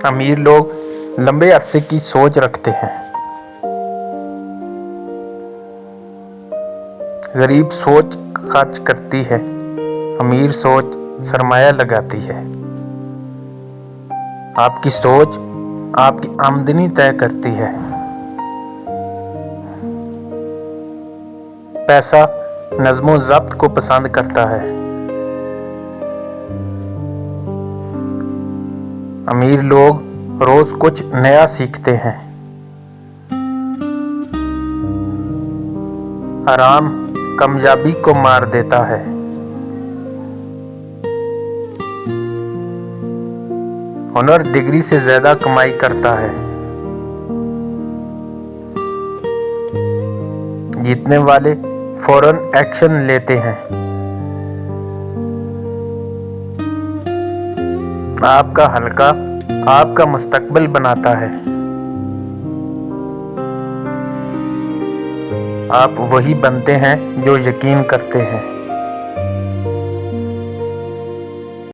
امیر لوگ لمبے عرصے کی سوچ رکھتے ہیں، غریب سوچ خرچ کرتی ہے، امیر سوچ سرمایہ لگاتی ہے۔ آپ کی سوچ آپ کی آمدنی طے کرتی ہے۔ پیسہ نظم و ضبط کو پسند کرتا ہے، امیر لوگ روز کچھ نیا سیکھتے ہیں۔ آرام کامیابی کو مار دیتا ہے، ہنر ڈگری سے زیادہ کمائی کرتا ہے۔ جیتنے والے فوراً ایکشن لیتے ہیں۔ آپ کا حلقہ آپ کا مستقبل بناتا ہے۔ آپ وہی بنتے ہیں جو یقین کرتے ہیں۔